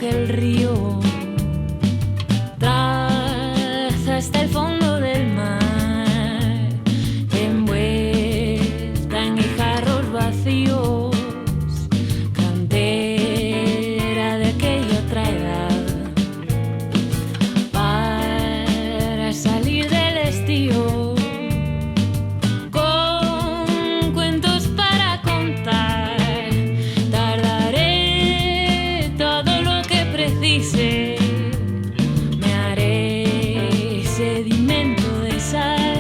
que el río traza hasta el fondo del mar, envuelta en guijarros vacíos, cantera de aquella otra edad, para salir del estío, con cuentos para contar, tardaré todo lo que precise, me haré sedimento de sal.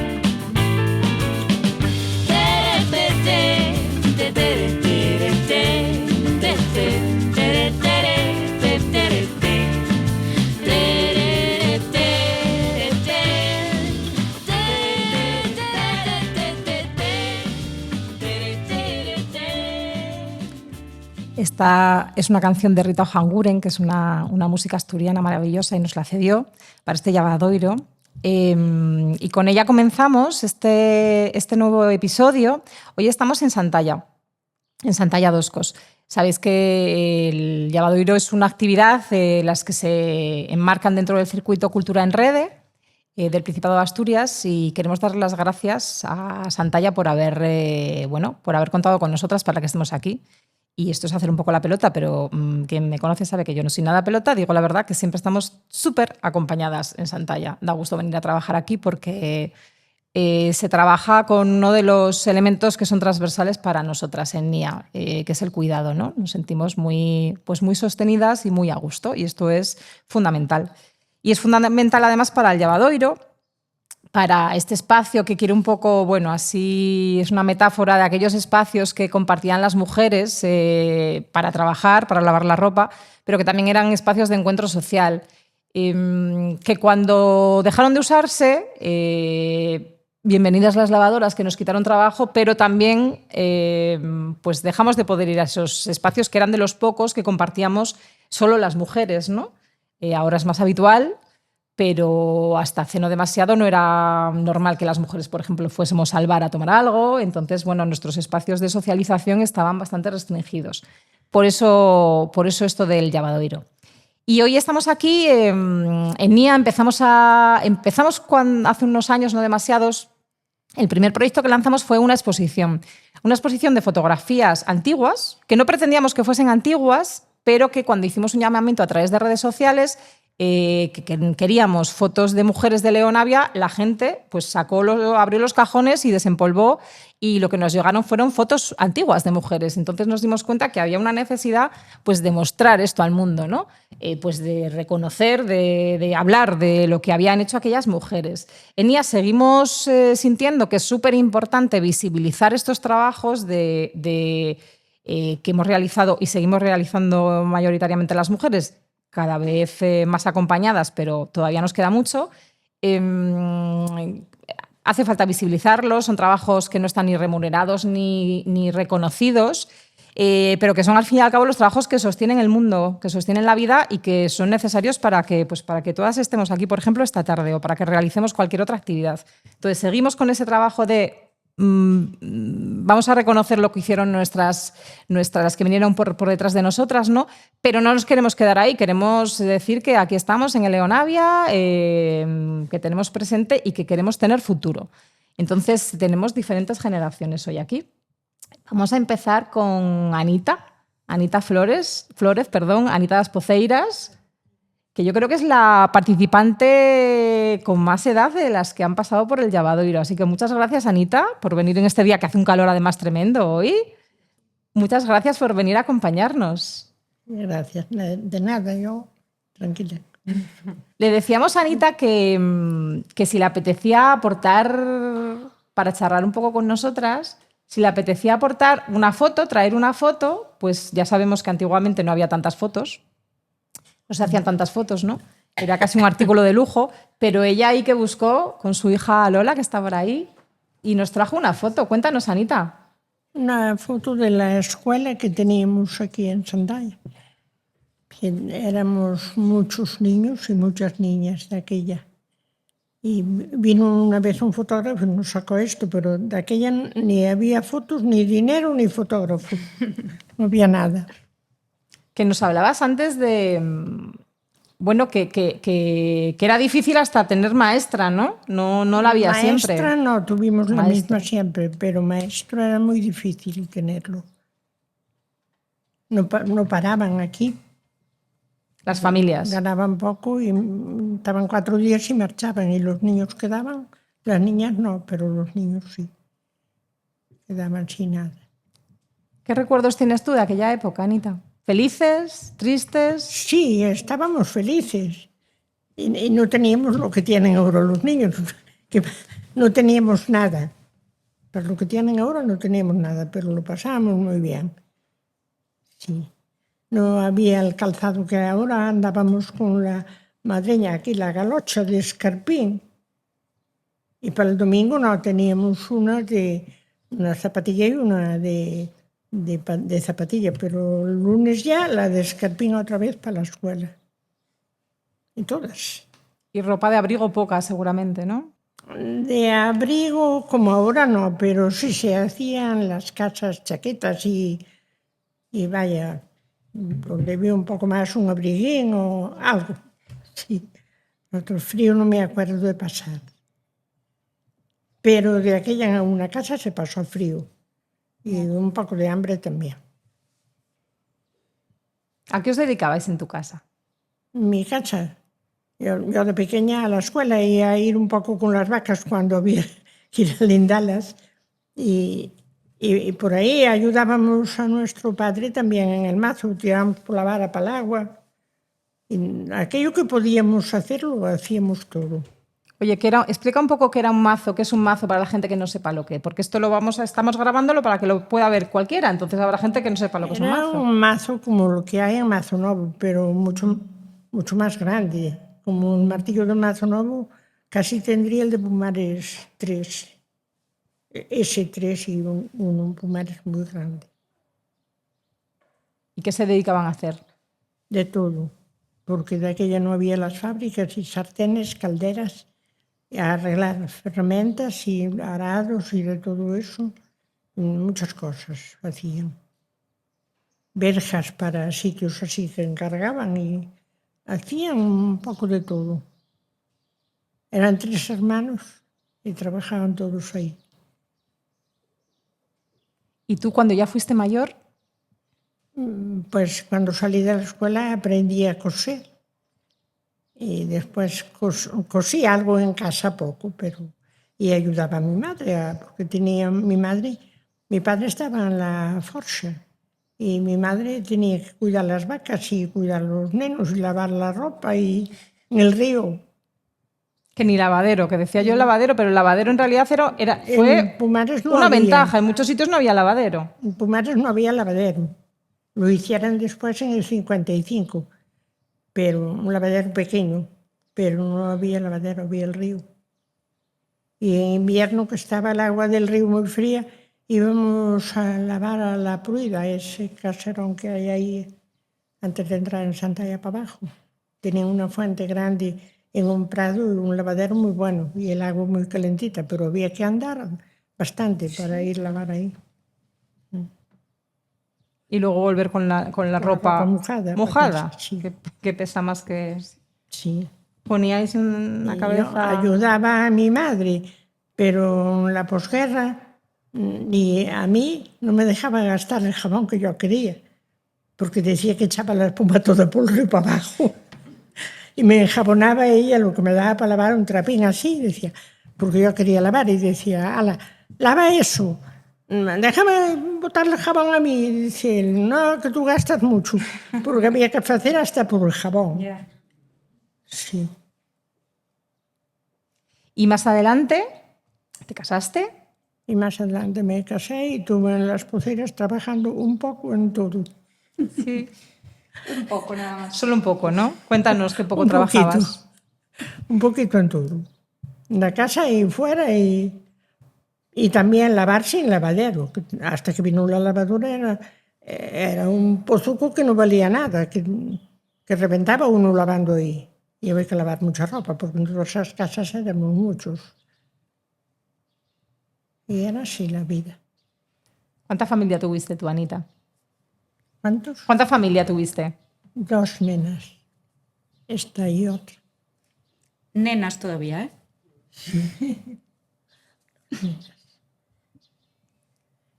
Esta es una canción de Rita Ojanguren, que es una música asturiana maravillosa y nos la cedió para este Llavadoiro. Y con ella comenzamos este nuevo episodio. Hoy estamos en Santalla d'Oscos. Sabéis que el Llavadoiro es una actividad de las que se enmarcan dentro del circuito Cultura en Rede del Principado de Asturias, y queremos dar las gracias a Santalla por haber contado con nosotras para que estemos aquí. Y esto es hacer un poco la pelota, pero quien me conoce sabe que yo no soy nada pelota. Digo la verdad que siempre estamos súper acompañadas en Santalla. Da gusto venir a trabajar aquí porque se trabaja con uno de los elementos que son transversales para nosotras en NIA, que es el cuidado, ¿no? Nos sentimos muy sostenidas y muy a gusto, y esto es fundamental. Y es fundamental además para el Llavadoiro, para este espacio que quiere un poco, así es una metáfora de aquellos espacios que compartían las mujeres para trabajar, para lavar la ropa, pero que también eran espacios de encuentro social, que cuando dejaron de usarse, bienvenidas las lavadoras que nos quitaron trabajo, pero también pues dejamos de poder ir a esos espacios que eran de los pocos que compartíamos solo las mujeres, ¿no? Ahora es más habitual, pero hasta hace no demasiado no era normal que las mujeres, por ejemplo, fuésemos al bar a tomar algo. Entonces, nuestros espacios de socialización estaban bastante restringidos. Por eso esto del Llavadoiro. Y hoy estamos aquí en NIA. Empezamos cuando, hace unos años, no demasiados. El primer proyecto que lanzamos fue una exposición de fotografías antiguas, que no pretendíamos que fuesen antiguas, pero que cuando hicimos un llamamiento a través de redes sociales, que queríamos fotos de mujeres de Leonavia, la gente pues abrió los cajones y desempolvó, y lo que nos llegaron fueron fotos antiguas de mujeres. Entonces nos dimos cuenta que había una necesidad pues de mostrar esto al mundo, ¿no? Pues de reconocer, de hablar de lo que habían hecho aquellas mujeres. En NIA seguimos sintiendo que es súper importante visibilizar estos trabajos que hemos realizado y seguimos realizando mayoritariamente las mujeres, cada vez más acompañadas, pero todavía nos queda mucho. Hace falta visibilizarlos, son trabajos que no están ni remunerados ni reconocidos, pero que son al fin y al cabo los trabajos que sostienen el mundo, que sostienen la vida y que son necesarios para que todas estemos aquí, por ejemplo, esta tarde, o para que realicemos cualquier otra actividad. Entonces, seguimos con ese trabajo de vamos a reconocer lo que hicieron nuestras las que vinieron por detrás de nosotras, ¿no? Pero no nos queremos quedar ahí, queremos decir que aquí estamos en Leonavia, que tenemos presente y que queremos tener futuro. Entonces tenemos diferentes generaciones hoy aquí. Vamos a empezar con Anita Flores, Anita das Poceiras, que yo creo que es la participante con más edad de las que han pasado por el Llavadoiro. Así que muchas gracias, Anita, por venir en este día que hace un calor además tremendo hoy. Muchas gracias por venir a acompañarnos. Gracias. De nada, yo tranquila. Le decíamos a Anita que si le apetecía aportar, para charlar un poco con nosotras, si le apetecía aportar una foto, traer una foto, pues ya sabemos que antiguamente no había tantas fotos. No se hacían tantas fotos, ¿no? Era casi un artículo de lujo, pero ella ahí que buscó con su hija Lola, que está por ahí, y nos trajo una foto. Cuéntanos, Anita. Una foto de la escuela que teníamos aquí en Santalla. Éramos muchos niños y muchas niñas de aquella. Y vino una vez un fotógrafo y nos sacó esto, pero de aquella ni había fotos, ni dinero, ni fotógrafo. No había nada. Que nos hablabas antes de, bueno, que era difícil hasta tener maestra, ¿no? No la había siempre. Maestra no, tuvimos la Maestro. misma siempre, pero maestro era muy difícil tenerlo. No paraban aquí. Las familias. Ganaban poco y estaban 4 días y marchaban, y los niños quedaban. Las niñas no, pero los niños sí. Quedaban sin nada. ¿Qué recuerdos tienes tú de aquella época, Anita? ¿Felices? ¿Tristes? Sí, estábamos felices. Y no teníamos lo que tienen ahora los niños, que no teníamos nada. Pero lo que tienen ahora no teníamos nada, pero lo pasábamos muy bien. Sí. No había el calzado que ahora, andábamos con la madreña aquí, la galocha de escarpín. Y para el domingo no, teníamos una zapatilla y una de zapatilla, pero el lunes ya la de escarpín otra vez para la escuela. Y todas. Y ropa de abrigo poca, seguramente, ¿no? De abrigo, como ahora no, pero sí se hacían las casas chaquetas y vaya, donde vi un poco más un abriguín o algo. Sí. Otro frío no me acuerdo de pasar. Pero de aquella en una casa se pasó frío y un poco de hambre también. ¿A qué os dedicabais en tu casa? Mi casa, yo de pequeña a la escuela iba a ir un poco con las vacas cuando había que ir a lindarlas y por ahí ayudábamos a nuestro padre también en el mazo, tirábamos por la vara para el agua. Y aquello que podíamos hacer lo hacíamos todo. Oye, explica un poco qué era un mazo, qué es un mazo para la gente que no sepa lo que, porque esto estamos grabándolo para que lo pueda ver cualquiera, entonces habrá gente que no sepa lo que es un Era mazo. un mazo como lo que hay en Mazo Novo, pero mucho más grande. Como un martillo de Mazo Novo, casi tendría el de Pumares 3. Ese 3 y un Pumares muy grande. ¿Y qué se dedicaban a hacer? De todo, porque de aquella no había las fábricas y sartenes, calderas, y a arreglar ferramentas y arados y de todo eso. Muchas cosas hacían. Verjas para sitios así que encargaban y hacían un poco de todo. Eran 3 hermanos y trabajaban todos ahí. ¿Y tú cuando ya fuiste mayor? Pues cuando salí de la escuela aprendí a coser y después cosí algo en casa poco, pero y ayudaba a mi madre, porque tenía mi padre estaba en la forja y mi madre tenía que cuidar las vacas y cuidar los nenos y lavar la ropa y en el río. Que ni lavadero, que decía yo lavadero, pero el lavadero en realidad fue En Pumares no una había. ventaja. En muchos sitios no había lavadero. En Pumares no había lavadero. Lo hicieron después en el 55, pero un lavadero pequeño, pero no había lavadero, había el río. Y en invierno, que estaba el agua del río muy fría, íbamos a lavar a la Pruida, ese caserón que hay ahí antes de entrar en Santalla para abajo. Tenía una fuente grande en un prado y un lavadero muy bueno y el agua muy calentita, pero había que andar bastante para ir a lavar ahí. Y luego volver con la ropa mojada. Sí. que pesa más que... Sí. Poníais en la Y cabeza... yo ayudaba a mi madre, pero en la posguerra ni a mí no me dejaba gastar el jabón que yo quería, porque decía que echaba la espuma toda por el río para abajo. Y me enjabonaba ella lo que me daba para lavar un trapín así, decía, porque yo quería lavar, y decía, ala, lava eso, déjame botar el jabón a mí. Y dice, no, que tú gastas mucho, porque había que hacer hasta por el jabón. Yeah. Sí. Y más adelante, ¿te casaste? Y más adelante me casé y estuve en las Poceras trabajando un poco en todo. Sí. Un poco nada más. Solo un poco, ¿no? Cuéntanos qué poco Un trabajabas. Un poquito en todo. En la casa y fuera y también lavar sin lavadero. Hasta que vino la lavadora era un pozuco que no valía nada, que reventaba uno lavando ahí. Y había que lavar mucha ropa, porque en todas esas casas éramos muchos. Y era así la vida. ¿Cuánta familia tuviste tú, Anita? ¿Cuántos? ¿Cuánta familia tuviste? 2 nenas. Esta y otra. Nenas todavía, ¿eh?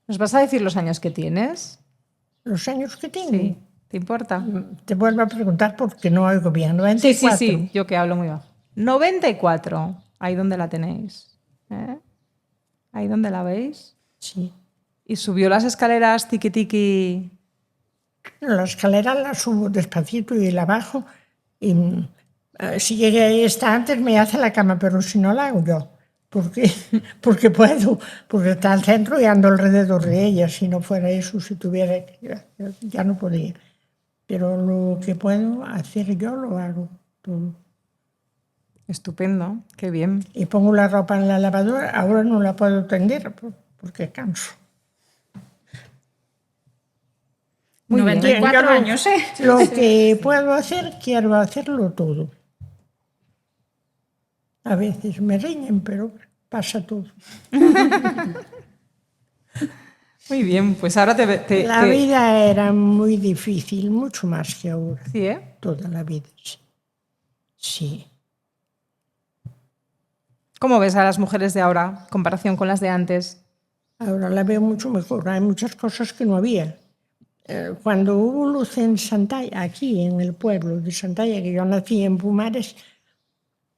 ¿Nos vas a decir los años que tienes? Los años que tengo. Sí. ¿Te importa? Te vuelvo a preguntar porque no oigo bien. 94. Sí. Yo que hablo muy bajo. 94. Ahí donde la tenéis. ¿Eh? Ahí donde la veis. Sí. Y subió las escaleras tiqui tiqui. La escalera la subo despacito y la bajo. Y si llegué ahí está antes, me hace la cama, pero si no la hago yo. Porque puedo, porque está al centro y ando alrededor de ella. Si no fuera eso, si tuviera, ya no podía. Pero lo que puedo hacer yo lo hago todo. Estupendo, qué bien. Y pongo la ropa en la lavadora. Ahora no la puedo tender porque canso. Muy bien. 94 Yo años, ¿eh? Lo que puedo hacer, quiero hacerlo todo. A veces me riñen, pero pasa todo. Muy bien, pues ahora La vida era muy difícil, mucho más que ahora. Sí, ¿eh? Toda la vida, sí. Sí. ¿Cómo ves a las mujeres de ahora en comparación con las de antes? Ahora la veo mucho mejor. Hay muchas cosas que no había. Cuando hubo luz en Santalla, aquí en el pueblo de Santalla, que yo nací en Pumares,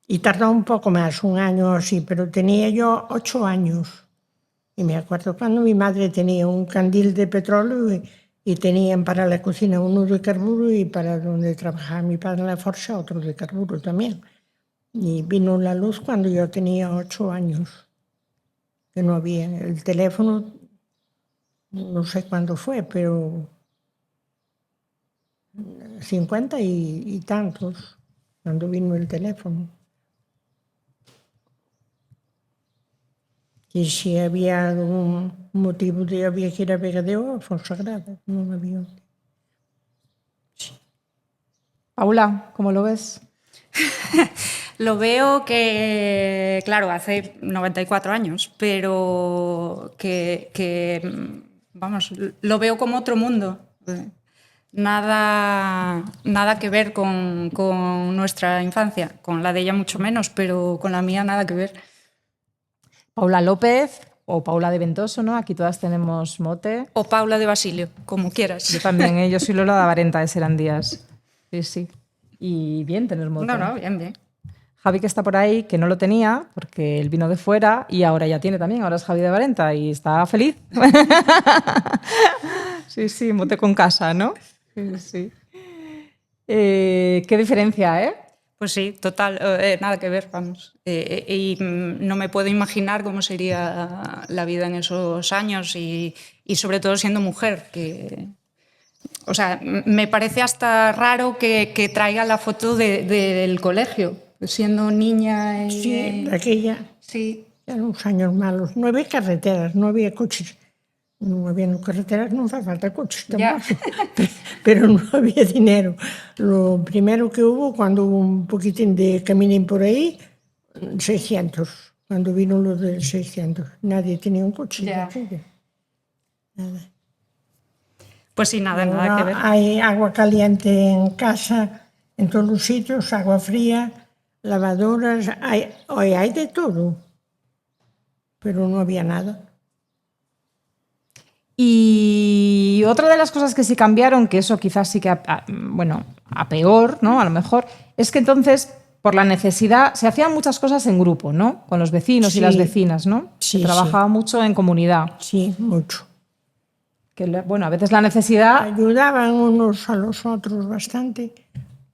y tardó un poco más, 1 año o así, pero tenía yo 8 años. Y me acuerdo cuando mi madre tenía un candil de petróleo y tenían para la cocina uno de carburo y para donde trabajaba mi padre en la forja otro de carburo también. Y vino la luz cuando yo tenía 8 años, que no había. El teléfono, no sé cuándo fue, pero 50 y tantos, cuando vino el teléfono. Y si había algún motivo de había que ir a Vegadeo a Fonsagrada, no había. Sí. Paula, ¿cómo lo ves? Lo veo que, claro, hace 94 años, pero vamos, lo veo como otro mundo. Nada que ver con nuestra infancia, con la de ella mucho menos, pero con la mía nada que ver. Paula López o Paula de Ventoso, ¿no? Aquí todas tenemos mote. O Paula de Basilio, como quieras. Yo también, yo soy Lola de Avarenta de Serandías. Sí, sí. Y bien tener mote. No, bien. Javi, que está por ahí, que no lo tenía porque él vino de fuera y ahora ya tiene también. Ahora es Javi de Avarenta y está feliz. Sí, mote con casa, ¿no? Sí. Qué diferencia, ¿eh? Pues sí, total, nada que ver, vamos. Y no me puedo imaginar cómo sería la vida en esos años y sobre todo siendo mujer, que... O sea, me parece hasta raro que traiga la foto del colegio, siendo niña. Sí, aquella. Sí. Eran unos años malos. No había carreteras, no había coches. No había carreteras, no hace falta coches tampoco. Pero no había dinero. Lo primero que hubo, cuando hubo un poquitín de caminín por ahí, 600. Cuando vino lo del 600. Nadie tenía un coche. Ya. Nada. Pues sí, nada que ver. Hay agua caliente en casa, en todos los sitios, agua fría, lavadoras, hay de todo. Pero no había nada. Y otra de las cosas que sí cambiaron, que eso quizás sí que, a peor, ¿no? A lo mejor, es que entonces, por la necesidad, se hacían muchas cosas en grupo, ¿no? Con los vecinos y las vecinas, ¿no? Sí, se trabajaba mucho en comunidad. Sí, mucho. Que, bueno, a veces la necesidad... Ayudaban unos a los otros bastante,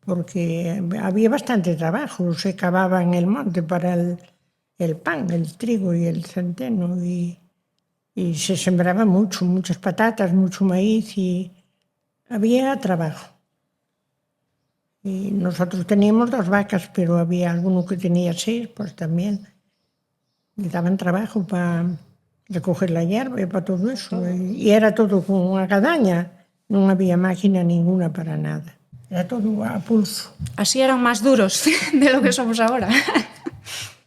porque había bastante trabajo. Se cavaba en el monte para el pan, el trigo y el centeno, y se sembraba muchas patatas, mucho maíz, y había trabajo. Y nosotros teníamos 2 vacas, pero había alguno que tenía 6, pues también le daban trabajo para recoger la hierba y para todo eso. Y era todo con una gadaña, no había máquina ninguna para nada. Era todo a pulso. Así eran más duros de lo que somos ahora.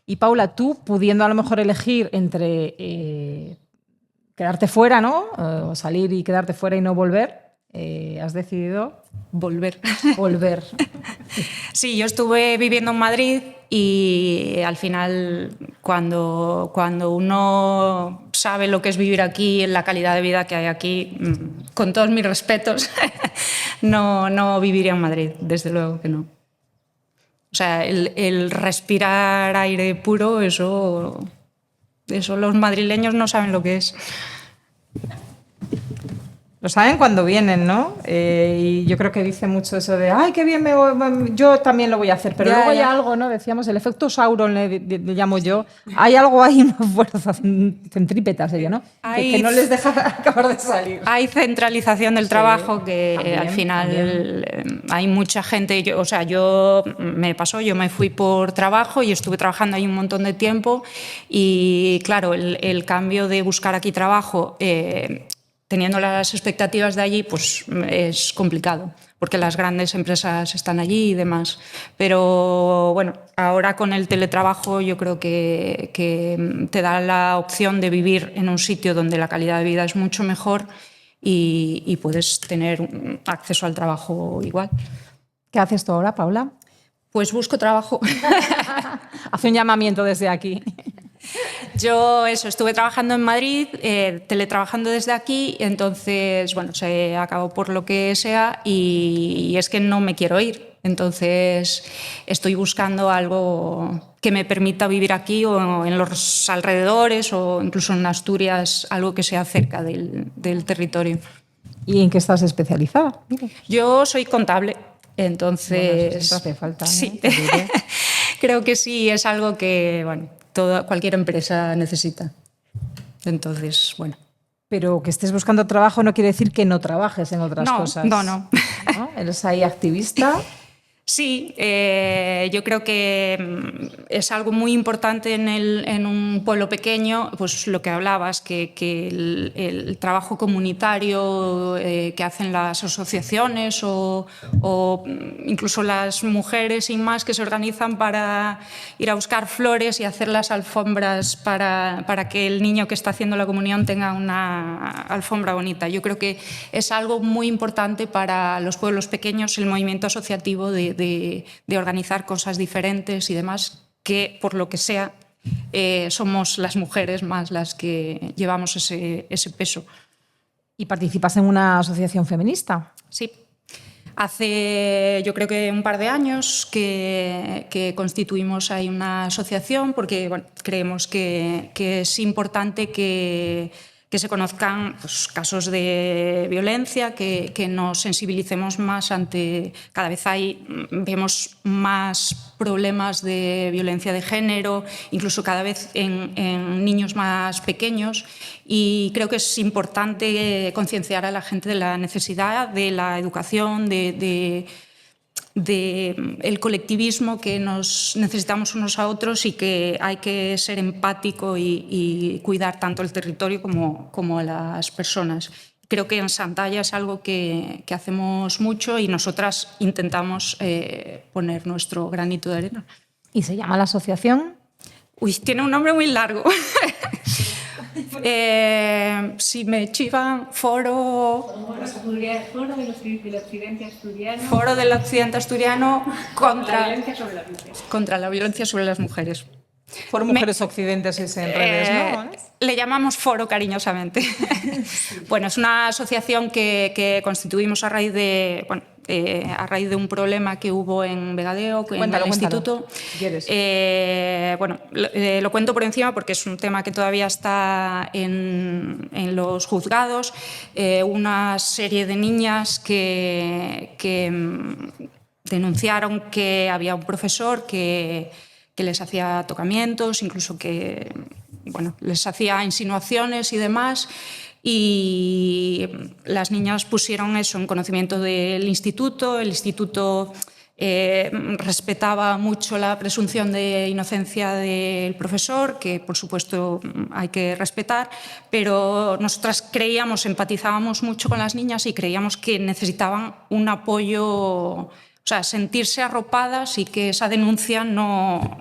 Y Paula, tú pudiendo a lo mejor elegir entre quedarte fuera, ¿no? O salir y quedarte fuera y no volver, has decidido Volver. volver. Sí, yo estuve viviendo en Madrid y al final cuando uno sabe lo que es vivir aquí, la calidad de vida que hay aquí, con todos mis respetos, no viviría en Madrid, desde luego que no. O sea, el respirar aire puro, eso los madrileños no saben lo que es. Lo saben cuando vienen, ¿no? Y yo creo que dice mucho eso de ¡ay, qué bien! Yo también lo voy a hacer. Pero luego hay algo, ¿no? Decíamos, el efecto Sauron le llamo yo. Hay algo ahí, una fuerza centrípeta sería, ¿no? Que no les deja acabar de salir. Hay centralización del trabajo que también, al final hay mucha gente. Yo me fui por trabajo y estuve trabajando ahí un montón de tiempo y claro, el cambio de buscar aquí trabajo teniendo las expectativas de allí, pues es complicado, porque las grandes empresas están allí y demás. Pero bueno, ahora con el teletrabajo yo creo que te da la opción de vivir en un sitio donde la calidad de vida es mucho mejor y puedes tener acceso al trabajo igual. ¿Qué haces tú ahora, Paula? Pues busco trabajo. Hace un llamamiento desde aquí. Yo estuve trabajando en Madrid, teletrabajando desde aquí, entonces, bueno, se acabó por lo que sea y es que no me quiero ir. Entonces, estoy buscando algo que me permita vivir aquí o en los alrededores o incluso en Asturias, algo que sea cerca del territorio. ¿Y en qué estás especializada? Mira. Yo soy contable, entonces... Bueno, eso siempre hace falta, ¿no? Sí, creo que sí, es algo que, bueno, cualquier empresa necesita. Entonces, bueno. Pero que estés buscando trabajo no quiere decir que no trabajes en otras cosas. No. ¿No? ¿Eres ahí activista? Sí, yo creo que es algo muy importante en un pueblo pequeño, pues lo que hablabas, que el trabajo comunitario que hacen las asociaciones o incluso las mujeres y más que se organizan para ir a buscar flores y hacer las alfombras para que el niño que está haciendo la comunión tenga una alfombra bonita. Yo creo que es algo muy importante para los pueblos pequeños, el movimiento asociativo de organizar cosas diferentes y demás, que por lo que sea somos las mujeres más las que llevamos ese peso. ¿Y participas en una asociación feminista? Sí. Hace, yo creo que un par de años que constituimos ahí una asociación porque bueno, creemos que es importante que se conozcan pues, casos de violencia, que nos sensibilicemos más ante... Cada vez vemos más problemas de violencia de género, incluso cada vez en niños más pequeños, y creo que es importante concienciar a la gente de la necesidad de la educación, de el colectivismo, que nos necesitamos unos a otros y que hay que ser empático y cuidar tanto el territorio como a las personas. Creo que en Santalla es algo que hacemos mucho y nosotras intentamos poner nuestro granito de arena. ¿Y se llama la asociación? Uy, tiene un nombre muy largo. Si me chivan, Foro del Occidente Asturiano contra la violencia sobre las mujeres. Foro Mujeres Occidentes es en redes, ¿no? Le llamamos Foro cariñosamente. Bueno, es una asociación que constituimos a raíz de un problema que hubo en Vegadeo, en el instituto. Bueno, lo cuento por encima porque es un tema que todavía está en los juzgados. Una serie de niñas que denunciaron que había un profesor que les hacía tocamientos, incluso que bueno, les hacía insinuaciones y demás. Y las niñas pusieron eso en conocimiento del instituto. El instituto respetaba mucho la presunción de inocencia del profesor, que por supuesto hay que respetar, pero nosotras empatizábamos mucho con las niñas y creíamos que necesitaban un apoyo, o sea, sentirse arropadas y que esa denuncia no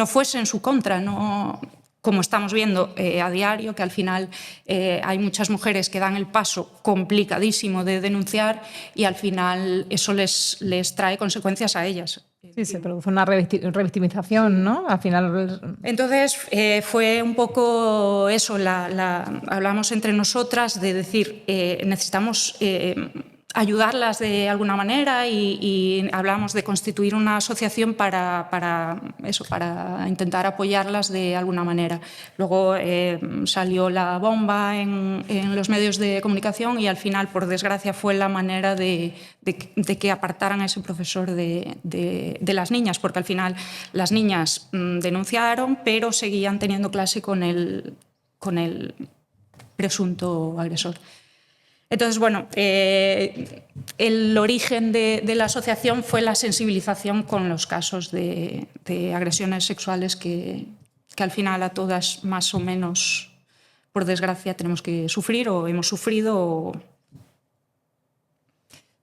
fuese en su contra, como estamos viendo a diario, que al final hay muchas mujeres que dan el paso complicadísimo de denunciar y al final eso les trae consecuencias a ellas. Sí, se produce una revictimización, ¿no? Al final... Entonces, fue un poco eso, hablamos entre nosotras de decir, necesitamos ayudarlas de alguna manera y hablamos de constituir una asociación para intentar apoyarlas de alguna manera. Luego salió la bomba en los medios de comunicación y al final, por desgracia, fue la manera de que apartaran a ese profesor de las niñas, porque al final las niñas denunciaron, pero seguían teniendo clase con el presunto agresor. Entonces, bueno, el origen de la asociación fue la sensibilización con los casos de agresiones sexuales que al final a todas más o menos, por desgracia, tenemos que sufrir o hemos sufrido.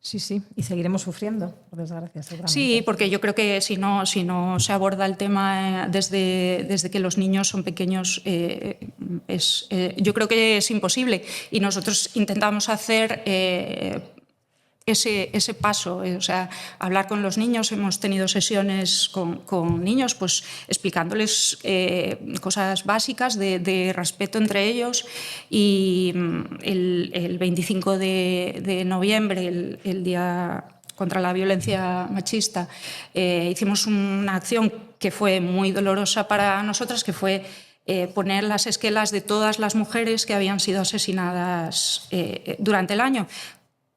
Sí, sí, y seguiremos sufriendo, por desgracia, seguramente. Sí, porque yo creo que si no se aborda el tema desde que los niños son pequeños, yo creo que es imposible. Y nosotros intentamos hacer ese paso, o sea, hablar con los niños. Hemos tenido sesiones con niños, pues explicándoles cosas básicas de respeto entre ellos. Y el 25 de noviembre, el Día contra la Violencia Machista, hicimos una acción que fue muy dolorosa para nosotras, que fue poner las esquelas de todas las mujeres que habían sido asesinadas durante el año.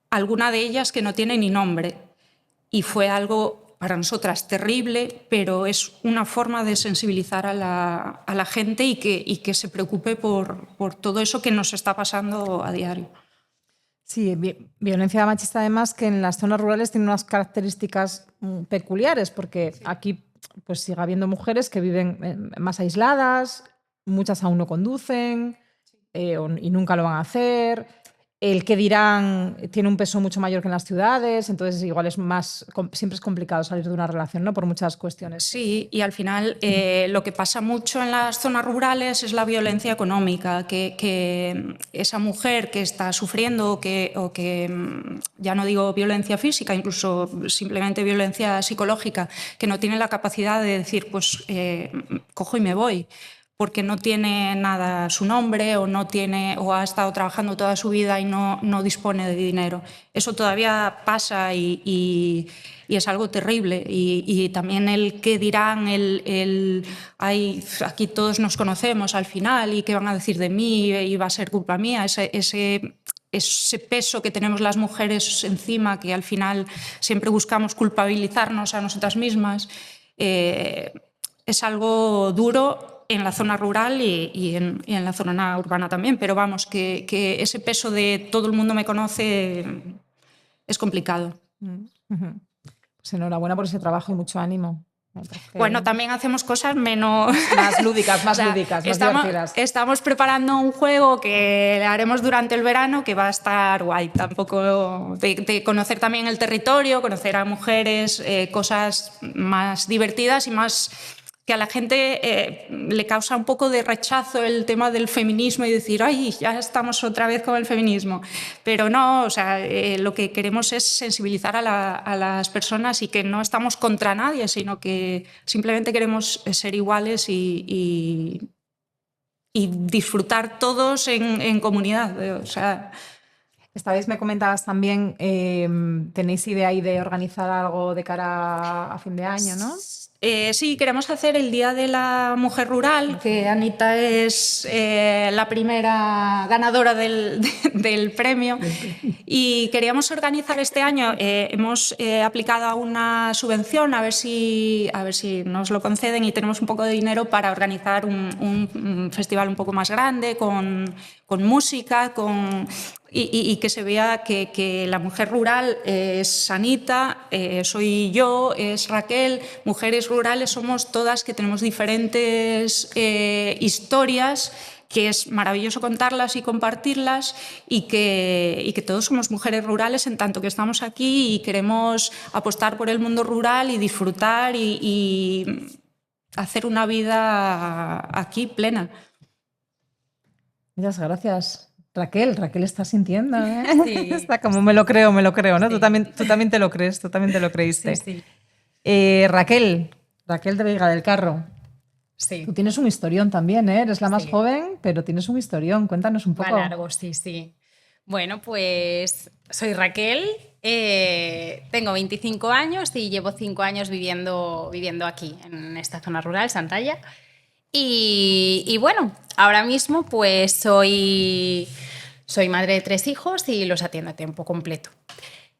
Alguna de ellas que no tiene ni nombre, y fue algo para nosotras terrible, pero es una forma de sensibilizar a la gente y que se preocupe por todo eso que nos está pasando a diario. Sí, violencia machista además que en las zonas rurales tiene unas características peculiares, porque aquí pues sigue habiendo mujeres que viven más aisladas, muchas aún no conducen y nunca lo van a hacer. El que dirán tiene un peso mucho mayor que en las ciudades, entonces igual siempre es complicado salir de una relación, ¿no? Por muchas cuestiones. Sí, y al final lo que pasa mucho en las zonas rurales es la violencia económica, que esa mujer que está sufriendo o que ya no digo violencia física, incluso simplemente violencia psicológica, que no tiene la capacidad de decir, pues cojo y me voy, porque no tiene nada a su nombre o ha estado trabajando toda su vida y no dispone de dinero. Eso todavía pasa y es algo terrible. Y también el qué dirán, aquí todos nos conocemos al final y qué van a decir de mí y va a ser culpa mía, ese peso que tenemos las mujeres encima, que al final siempre buscamos culpabilizarnos a nosotras mismas, es algo duro en la zona rural y en la zona urbana también, pero vamos, que ese peso de todo el mundo me conoce es complicado. Pues enhorabuena por ese trabajo y mucho ánimo. Bueno, también hacemos cosas menos... Más lúdicas, más divertidas. Estamos preparando un juego que haremos durante el verano que va a estar guay. Tampoco de conocer también el territorio, conocer a mujeres, cosas más divertidas y más... que a la gente le causa un poco de rechazo el tema del feminismo y decir, ay, ya estamos otra vez con el feminismo. Pero no, o sea, lo que queremos es sensibilizar a las personas y que no estamos contra nadie, sino que simplemente queremos ser iguales y disfrutar todos en comunidad. O sea... Esta vez me comentabas también, tenéis idea ahí de organizar algo de cara a fin de año, ¿no? Sí, queremos hacer el Día de la Mujer Rural, que Anita es la primera ganadora del premio, y queríamos organizar este año. Hemos aplicado a una subvención a ver si nos lo conceden y tenemos un poco de dinero para organizar un festival un poco más grande, con música, y que se vea que la mujer rural es Anita, soy yo, es Raquel. Mujeres rurales somos todas que tenemos diferentes historias, que es maravilloso contarlas y compartirlas, y que todos somos mujeres rurales en tanto que estamos aquí y queremos apostar por el mundo rural y disfrutar y hacer una vida aquí plena. Muchas gracias. Raquel está sintiendo, ¿eh? Sí. Está como me lo creo, ¿no? Sí. Tú también te lo crees, tú también te lo creíste. Sí. Raquel de Veiga del Carro. Sí. Tú tienes un historión también, ¿eh? Eres la más Sí. joven, pero tienes un historión. Cuéntanos un Va poco. largo, sí. Bueno, pues soy Raquel, tengo 25 años y llevo 5 años viviendo aquí, en esta zona rural, Santalla. Y bueno, ahora mismo pues soy madre de 3 hijos y los atiendo a tiempo completo.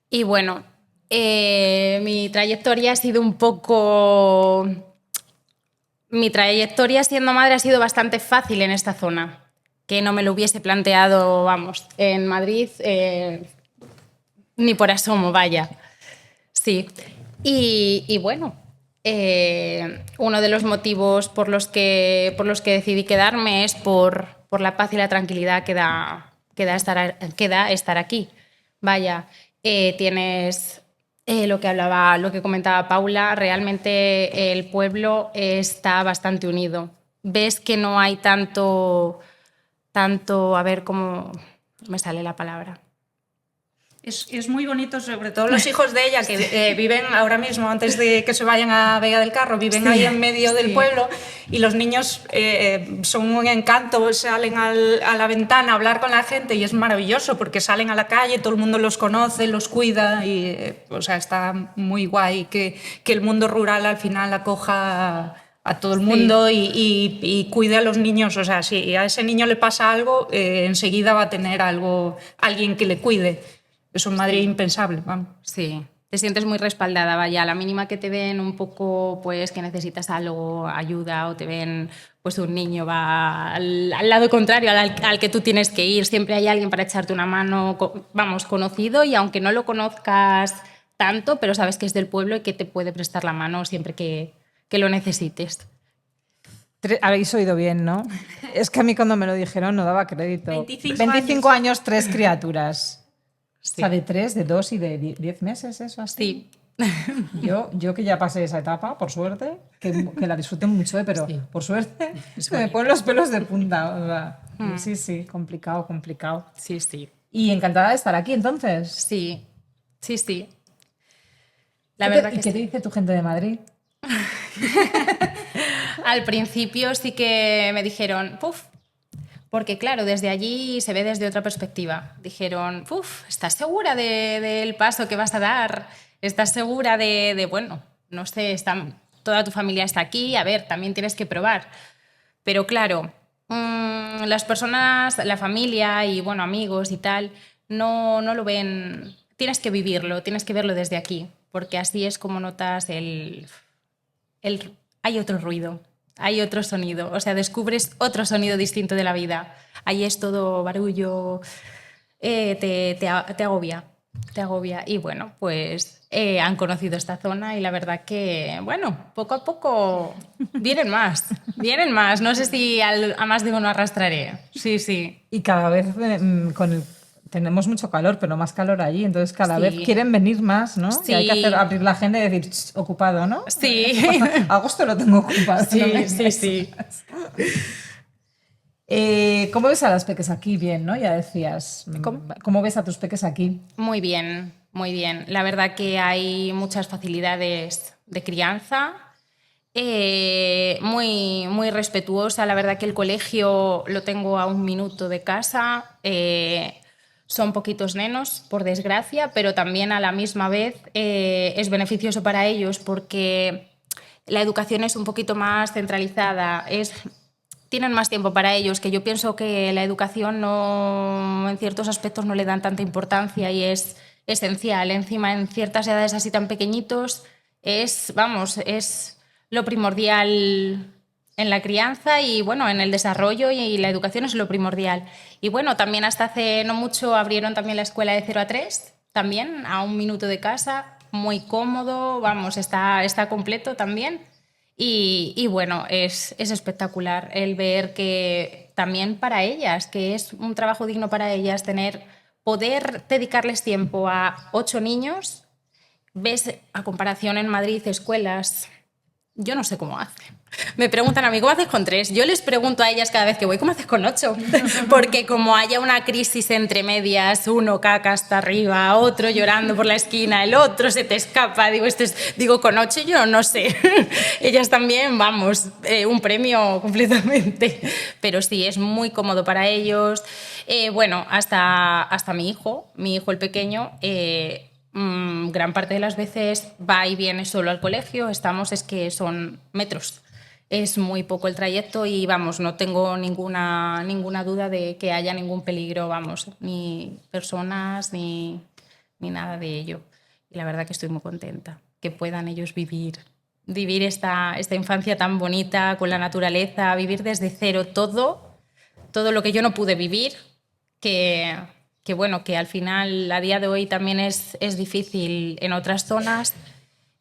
Y bueno, mi trayectoria ha sido un poco... Mi trayectoria siendo madre ha sido bastante fácil en esta zona, que no me lo hubiese planteado, vamos, en Madrid ni por asomo, vaya. Sí. Y bueno, uno de los motivos por los que decidí quedarme es por la paz y la tranquilidad que da estar aquí. Vaya, tienes lo que comentaba Paula, realmente el pueblo está bastante unido. Ves que no hay tanto, a ver cómo me sale la palabra. Es muy bonito, sobre todo los hijos de ella, que viven ahora mismo, antes de que se vayan a Veiga del Carro, viven ahí en medio del pueblo, y los niños son un encanto, salen a la ventana a hablar con la gente y es maravilloso porque salen a la calle, todo el mundo los conoce, los cuida y o sea, está muy guay que el mundo rural al final acoja a todo el mundo y cuide a los niños. O sea, si a ese niño le pasa algo, enseguida va a tener alguien que le cuide. Eso en Madrid impensable, vamos. Sí, te sientes muy respaldada, vaya, a la mínima que te ven un poco, pues que necesitas algo, ayuda, o te ven, pues un niño va al lado contrario al que tú tienes que ir, siempre hay alguien para echarte una mano, vamos, conocido, y aunque no lo conozcas tanto, pero sabes que es del pueblo y que te puede prestar la mano siempre que lo necesites. Habéis oído bien, ¿no? Es que a mí cuando me lo dijeron no daba crédito. 25 años, 3 criaturas. Sí. O sea, de 3, de 2 y de 10 meses, eso así. Sí. Yo que ya pasé esa etapa, por suerte, que la disfruté mucho, pero Sí. por suerte se me ponen los pelos de punta. O sea, sí, complicado. Sí. Y encantada de estar aquí, entonces. Sí. La verdad que ¿Y qué te dice tu gente de Madrid? Al principio sí que me dijeron, ¡puf! Porque claro, desde allí se ve desde otra perspectiva. Dijeron, ¡puf! ¿Estás segura del paso que vas a dar? ¿Estás segura bueno, no sé, toda tu familia está aquí, a ver, también tienes que probar? Pero claro, las personas, la familia y bueno, amigos y tal, no lo ven. Tienes que vivirlo, tienes que verlo desde aquí, porque así es como notas hay otro ruido, hay otro sonido, o sea, descubres otro sonido distinto de la vida. Ahí es todo barullo, te agobia. Y bueno, pues han conocido esta zona y la verdad que, bueno, poco a poco vienen más. No sé si a más de uno arrastraré. Sí. Y cada vez tenemos mucho calor, pero más calor allí, entonces cada vez quieren venir más, ¿no? Sí. Y hay que abrir la agenda y decir, ocupado, ¿no? Sí. Agosto lo tengo ocupado. Sí. ¿Cómo ves a las peques aquí? Bien, ¿no? Ya decías. ¿Cómo ves a tus peques aquí? Muy bien. La verdad que hay muchas facilidades de crianza, muy respetuosa. La verdad que el colegio lo tengo a 1 minuto de casa. Son poquitos nenos, por desgracia, pero también a la misma vez es beneficioso para ellos porque la educación es un poquito más centralizada, tienen más tiempo para ellos, que yo pienso que la educación en ciertos aspectos no le dan tanta importancia y es esencial. Encima, en ciertas edades así tan pequeñitos, es lo primordial en la crianza y bueno, en el desarrollo, y la educación es lo primordial. Y bueno, también hasta hace no mucho abrieron también la escuela de 0 a 3, también a 1 minuto de casa, muy cómodo, está completo también. Y bueno, es espectacular el ver que también para ellas, que es un trabajo digno para ellas, poder dedicarles tiempo a 8 niños. Ves, a comparación en Madrid, escuelas Yo no sé cómo hace. Me preguntan a mí, ¿cómo haces con 3? Yo les pregunto a ellas cada vez que voy, ¿cómo haces con 8? Porque como haya una crisis entre medias, uno caca hasta arriba, otro llorando por la esquina, el otro se te escapa, digo con 8 yo no sé. Ellas también, vamos, un premio completamente. Pero sí, es muy cómodo para ellos. Bueno, hasta mi hijo el pequeño, gran parte de las veces va y viene solo al colegio, es que son metros. Es muy poco el trayecto y, vamos, no tengo ninguna duda de que haya ningún peligro, vamos, ni personas ni nada de ello. Y la verdad que estoy muy contenta que puedan ellos vivir esta infancia tan bonita con la naturaleza, vivir desde cero todo lo que yo no pude vivir, que bueno, que al final a día de hoy también es difícil en otras zonas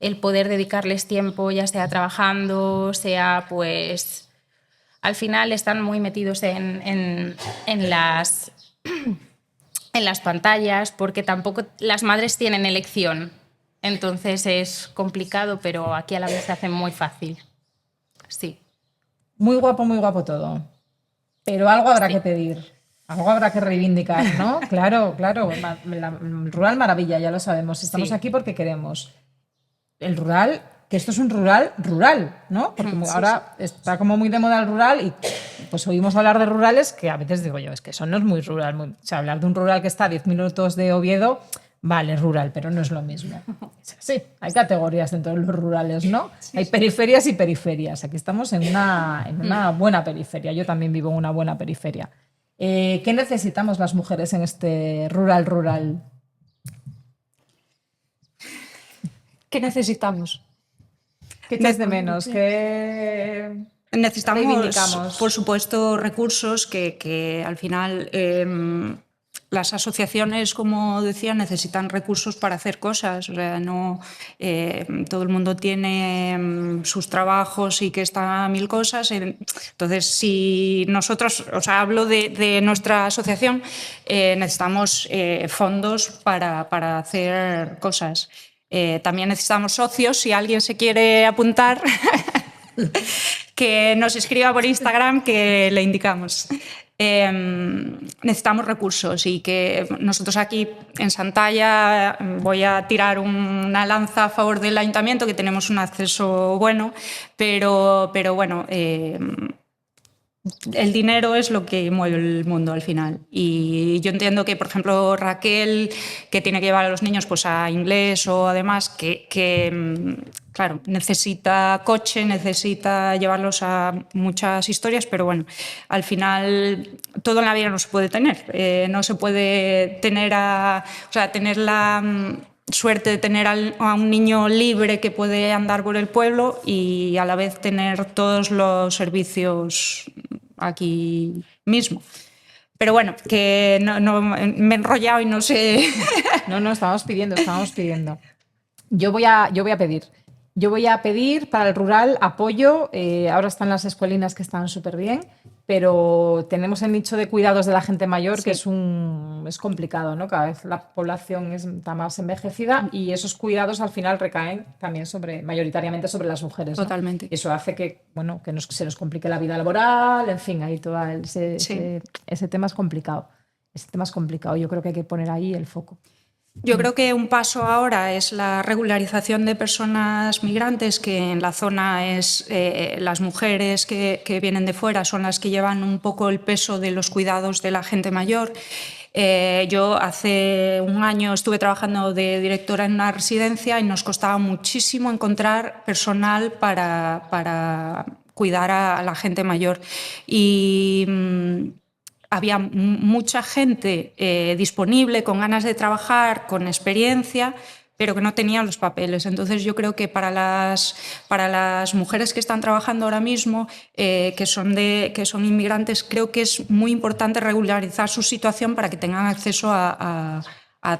el poder dedicarles tiempo, ya sea trabajando, sea pues... Al final están muy metidos en las pantallas, porque tampoco las madres tienen elección. Entonces es complicado, pero aquí a la vez se hace muy fácil. Sí. Muy guapo todo. Pero algo habrá que pedir. Algo habrá que reivindicar, ¿no? Claro. El rural maravilla, ya lo sabemos. Estamos aquí porque queremos. El rural, que esto es un rural, ¿no? Porque ahora está como muy de moda el rural y pues oímos hablar de rurales que a veces digo yo, es que eso no es muy rural. O sea, hablar de un rural que está a 10 minutos de Oviedo, vale, es rural, pero no es lo mismo. Sí, hay categorías dentro de los rurales, ¿no? Hay periferias y periferias. Aquí estamos en una buena periferia. Yo también vivo en una buena periferia. ¿Qué necesitamos las mujeres en este rural? ¿Qué necesitamos? ¿Qué echas de menos? ¿Qué Necesitamos, por supuesto, recursos que al final las asociaciones, como decía, necesitan recursos para hacer cosas. O sea, no todo el mundo tiene sus trabajos y que está a 1000 cosas. Entonces, si nosotros, o sea, hablo de nuestra asociación, necesitamos fondos para hacer cosas. También necesitamos socios, si alguien se quiere apuntar, que nos escriba por Instagram, que le indicamos. Necesitamos recursos y que nosotros aquí en Santalla voy a tirar una lanza a favor del ayuntamiento, que tenemos un acceso bueno, pero bueno, el dinero es lo que mueve el mundo al final. Y yo entiendo que, por ejemplo, Raquel, que tiene que llevar a los niños pues, a inglés o además, que claro, necesita coche, necesita llevarlos a muchas historias, pero bueno, al final todo en la vida no se puede tener. No se puede tener tener la suerte de tener a un niño libre que puede andar por el pueblo y a la vez tener todos los servicios aquí mismo. Pero bueno, que no me he enrollado y no sé. No, estábamos pidiendo. Yo voy a pedir. Yo voy a pedir para el rural apoyo. Ahora están las escuelinas que están súper bien, pero tenemos el nicho de cuidados de la gente mayor, que es complicado, ¿no? Cada vez la población está más envejecida y esos cuidados al final recaen también mayoritariamente sobre las mujeres, ¿no? Totalmente. Eso hace que se nos complique la vida laboral, en fin, ahí todo ese tema es complicado. Ese tema es complicado. Yo creo que hay que poner ahí el foco. Yo creo que un paso ahora es la regularización de personas migrantes, que en la zona es las mujeres que vienen de fuera son las que llevan un poco el peso de los cuidados de la gente mayor. Yo hace un año estuve trabajando de directora en una residencia y nos costaba muchísimo encontrar personal para cuidar a la gente mayor. Y había mucha gente disponible, con ganas de trabajar, con experiencia, pero que no tenía los papeles. Entonces yo creo que para las mujeres que están trabajando ahora mismo, que son inmigrantes, creo que es muy importante regularizar su situación para que tengan acceso a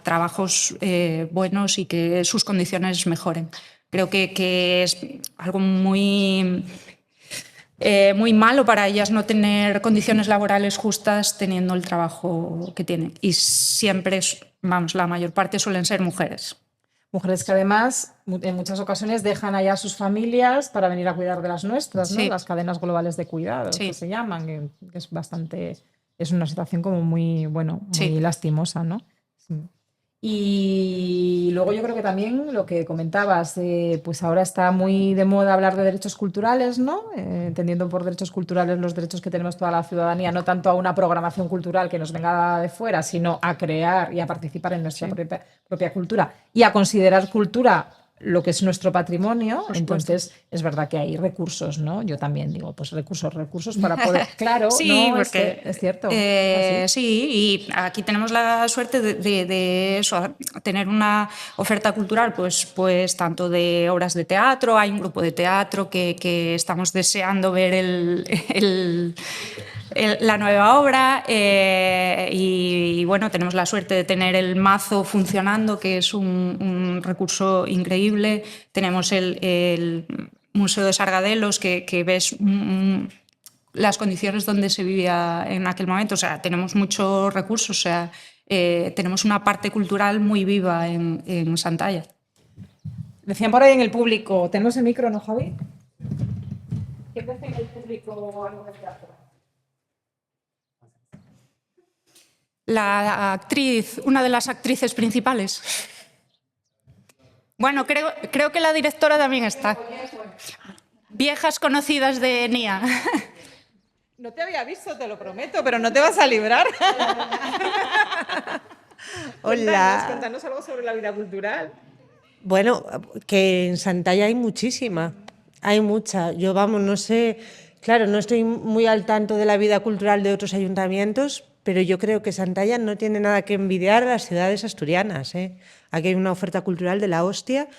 trabajos buenos y que sus condiciones mejoren. Creo que es algo muy malo para ellas no tener condiciones laborales justas teniendo el trabajo que tienen. Y siempre, la mayor parte suelen ser mujeres. Mujeres que además en muchas ocasiones dejan allá a sus familias para venir a cuidar de las nuestras, ¿no? Sí. Las cadenas globales de cuidados, Sí. que se llaman, que es bastante, es una situación como muy, bueno, muy Sí. lastimosa, ¿no? Sí. Y luego yo creo que también lo que comentabas, pues ahora está muy de moda hablar de derechos culturales, ¿no? Entendiendo por derechos culturales los derechos que tenemos toda la ciudadanía, no tanto a una programación cultural que nos venga de fuera, sino a crear y a participar en nuestra propia cultura y a considerar cultura lo que es nuestro patrimonio. Entonces es verdad que hay recursos, ¿no? Yo también digo, pues recursos para poder, claro, Sí, no, porque es cierto. Así. sí, y aquí tenemos la suerte de eso, tener una oferta cultural, pues tanto de obras de teatro, hay un grupo de teatro que estamos deseando ver la nueva obra y bueno, tenemos la suerte de tener el mazo funcionando, que es un recurso increíble. Tenemos el Museo de Sargadelos, que ves las condiciones donde se vivía en aquel momento. O sea, tenemos muchos recursos, o sea, tenemos una parte cultural muy viva en Santalla. Decían por ahí en el público, tenemos el micro, ¿no, Javi? ¿Qué dice en el público algo de teatro? La actriz, una de las actrices principales. Bueno, creo que la directora también está. Viejas conocidas de NIA. No te había visto, te lo prometo, pero no te vas a librar. Hola. Cuéntanos algo sobre la vida cultural. Bueno, que en Santalla hay muchísima, hay mucha. Yo, vamos, no sé, claro, no estoy muy al tanto de la vida cultural de otros ayuntamientos, pero yo creo que Santalla no tiene nada que envidiar a las ciudades asturianas, ¿eh? Aquí hay una oferta cultural de la hostia,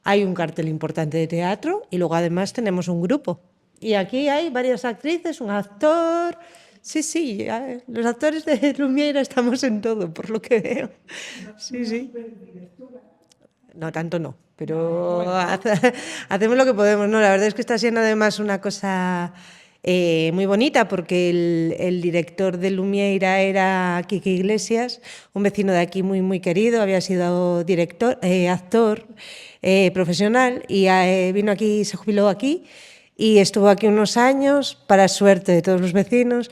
hay un cartel importante de teatro y luego además tenemos un grupo. Y aquí hay varias actrices, un actor. Sí, los actores de Lumière estamos en todo, por lo que veo. Sí. No, tanto no, pero hacemos lo que podemos. No, la verdad es que está siendo además una cosa muy bonita, porque el director de Lumière era Quique Iglesias, un vecino de aquí muy querido, había sido actor profesional y vino aquí, se jubiló aquí y estuvo aquí unos años, para suerte de todos los vecinos,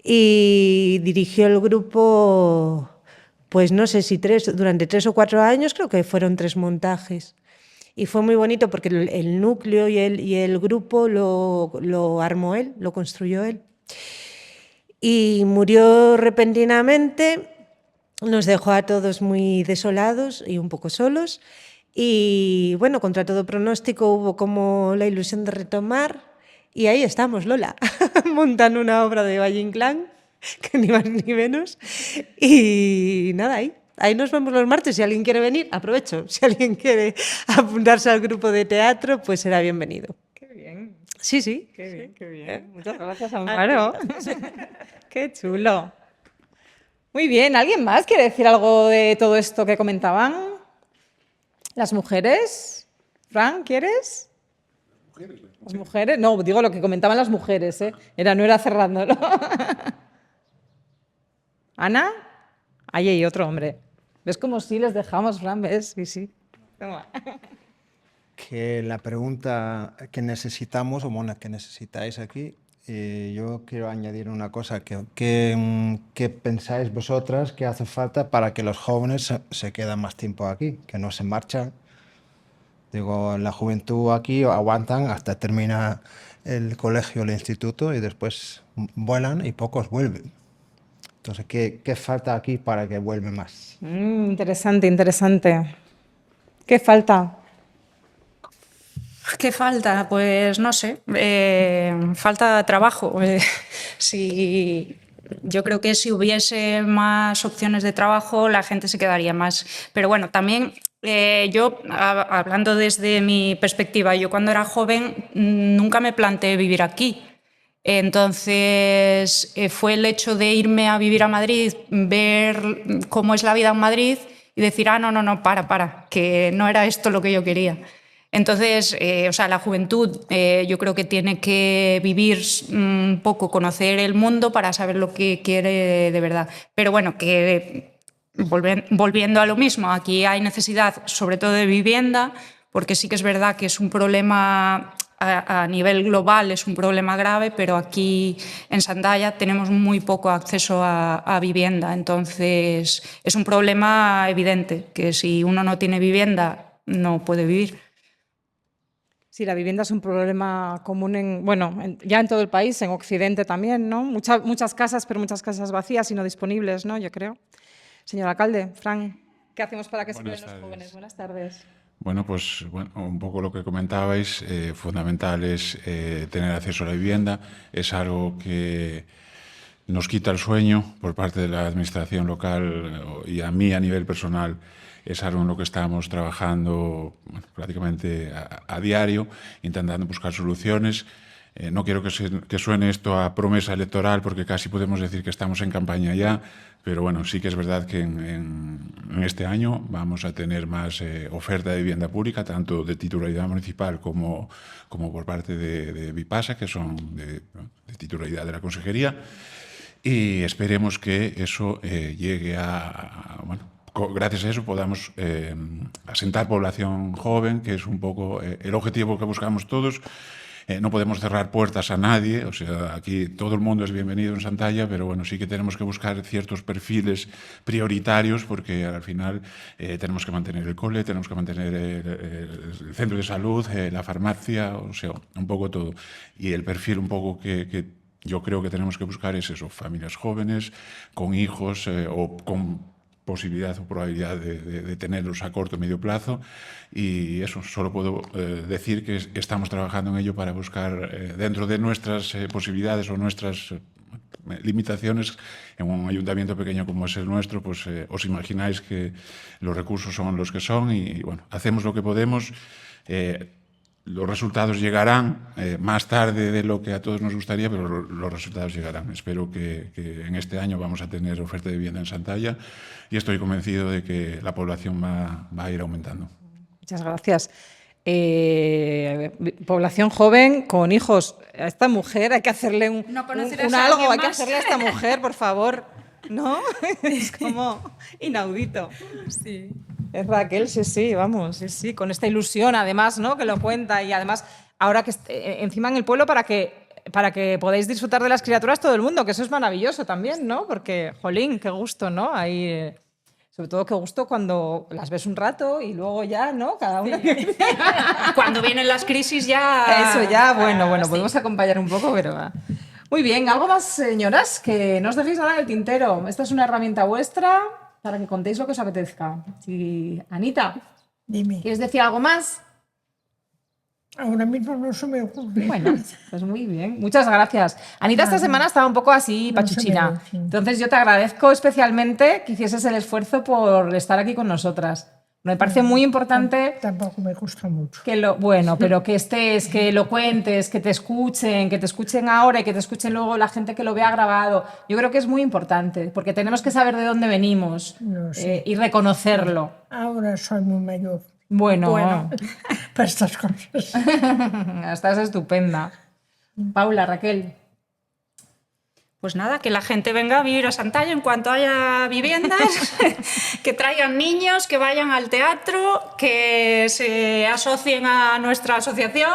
y dirigió el grupo, pues no sé si durante 3 o 4 años, creo que fueron 3 montajes. Y fue muy bonito porque el núcleo y el grupo lo armó él, lo construyó él. Y murió repentinamente, nos dejó a todos muy desolados y un poco solos. Y bueno, contra todo pronóstico hubo como la ilusión de retomar. Y ahí estamos, Lola, montando una obra de Valle Inclán, que ni más ni menos. Y nada, ahí nos vemos los martes. Si alguien quiere venir, aprovecho. Si alguien quiere apuntarse al grupo de teatro, pues será bienvenido. Qué bien. Sí. Qué bien. Muchas gracias, Amparo. Qué chulo. Muy bien. ¿Alguien más quiere decir algo de todo esto que comentaban? ¿Las mujeres? Fran, ¿quieres? ¿Las mujeres? No, digo lo que comentaban las mujeres, ¿eh? No era cerrándolo. ¿Ana? Ahí hay otro hombre. ¿Ves cómo sí les dejamos, Fran? ¿Ves? Sí. Toma. Que la pregunta que necesitamos, o bueno, que necesitáis aquí, yo quiero añadir una cosa. ¿Qué pensáis vosotras que hace falta para que los jóvenes se queden más tiempo aquí, que no se marchan? Digo, en la juventud aquí aguantan hasta termina el colegio, el instituto, y después vuelan y pocos vuelven. Entonces, ¿qué falta aquí para que vuelvan más? Interesante. ¿Qué falta? ¿Qué falta? Pues no sé, falta trabajo. Yo creo que si hubiese más opciones de trabajo, la gente se quedaría más. Pero bueno, también yo, hablando desde mi perspectiva, yo cuando era joven nunca me planteé vivir aquí. Entonces fue el hecho de irme a vivir a Madrid, ver cómo es la vida en Madrid y decir, no, para, que no era esto lo que yo quería. Entonces, la juventud yo creo que tiene que vivir un poco, conocer el mundo para saber lo que quiere de verdad. Pero bueno, que volviendo a lo mismo, aquí hay necesidad sobre todo de vivienda, porque sí que es verdad que es un problema a nivel global, es un problema grave, pero aquí en Santalla tenemos muy poco acceso a vivienda. Entonces es un problema evidente, que si uno no tiene vivienda no puede vivir. Sí, la vivienda es un problema común ya en todo el país, en Occidente también, ¿no? Muchas casas, pero muchas casas vacías y no disponibles, ¿no? Yo creo. Señor alcalde, Fran, ¿qué hacemos para que se queden los jóvenes? Buenas tardes. Bueno, pues un poco lo que comentabais, fundamental es tener acceso a la vivienda. Es algo que nos quita el sueño por parte de la administración local y a mí a nivel personal es algo en lo que estamos trabajando prácticamente a diario, intentando buscar soluciones. No quiero que suene esto a promesa electoral porque casi podemos decir que estamos en campaña ya, pero bueno, sí que es verdad que en este año vamos a tener más oferta de vivienda pública, tanto de titularidad municipal como por parte de Vipasa, que son de titularidad de la Consejería, y esperemos que eso llegue gracias a eso podamos asentar población joven, que es un poco el objetivo que buscamos todos. No podemos cerrar puertas a nadie, o sea, aquí todo el mundo es bienvenido en Santalla, pero bueno, sí que tenemos que buscar ciertos perfiles prioritarios porque al final tenemos que mantener el cole, tenemos que mantener el centro de salud, la farmacia, o sea, un poco todo. Y el perfil un poco que yo creo que tenemos que buscar es eso, familias jóvenes, con hijos o con posibilidad o probabilidad de tenerlos a corto o medio plazo, y eso, solo puedo decir que estamos trabajando en ello para buscar dentro de nuestras posibilidades o nuestras limitaciones. En un ayuntamiento pequeño como es el nuestro, pues os imagináis que los recursos son los que son y bueno, hacemos lo que podemos. Los resultados llegarán más tarde de lo que a todos nos gustaría, pero los resultados llegarán. Espero que en este año vamos a tener oferta de vivienda en Santalla y estoy convencido de que la población va a ir aumentando. Muchas gracias. Población joven con hijos. A esta mujer hay que hacerle algo, hay que hacerle a esta mujer, por favor. ¿No? Es como inaudito. Sí. Es Raquel, sí, vamos, sí, con esta ilusión además, ¿no? Que lo cuenta y además ahora que encima en el pueblo para que podáis disfrutar de las criaturas todo el mundo, que eso es maravilloso también, ¿no? Porque, jolín, qué gusto, ¿no? Ahí, sobre todo qué gusto cuando las ves un rato y luego ya, ¿no? Cada una. Sí. Cuando vienen las crisis ya... Eso ya, bueno, podemos acompañar un poco, pero... Muy bien, ¿algo más, señoras? Que no os dejéis nada en el tintero. Esta es una herramienta vuestra para que contéis lo que os apetezca. Sí. Anita, dime. ¿Quieres decir algo más? Ahora mismo no se me ocurre. Bueno, pues muy bien. Muchas gracias. Anita esta semana estaba un poco así pachuchina. Entonces yo te agradezco especialmente que hicieses el esfuerzo por estar aquí con nosotras. Me parece muy importante... Tampoco me gusta mucho. Pero que estés, que lo cuentes, que te escuchen ahora y que te escuchen luego la gente que lo vea grabado. Yo creo que es muy importante, porque tenemos que saber de dónde venimos y reconocerlo. Ahora soy muy mayor. Bueno. Para estas cosas. Estás estupenda. Paula, Raquel. Pues nada, que la gente venga a vivir a Santalla en cuanto haya viviendas, que traigan niños, que vayan al teatro, que se asocien a nuestra asociación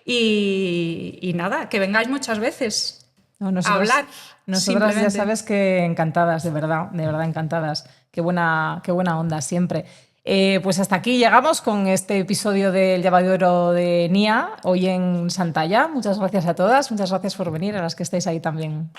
y nada, que vengáis muchas veces a hablar. Nosotras ya sabes que encantadas, de verdad encantadas. Qué buena onda siempre. Pues hasta aquí llegamos con este episodio del Llavadoiro de Nia, hoy en Santalla. Muchas gracias a todas, muchas gracias por venir, a las que estáis ahí también.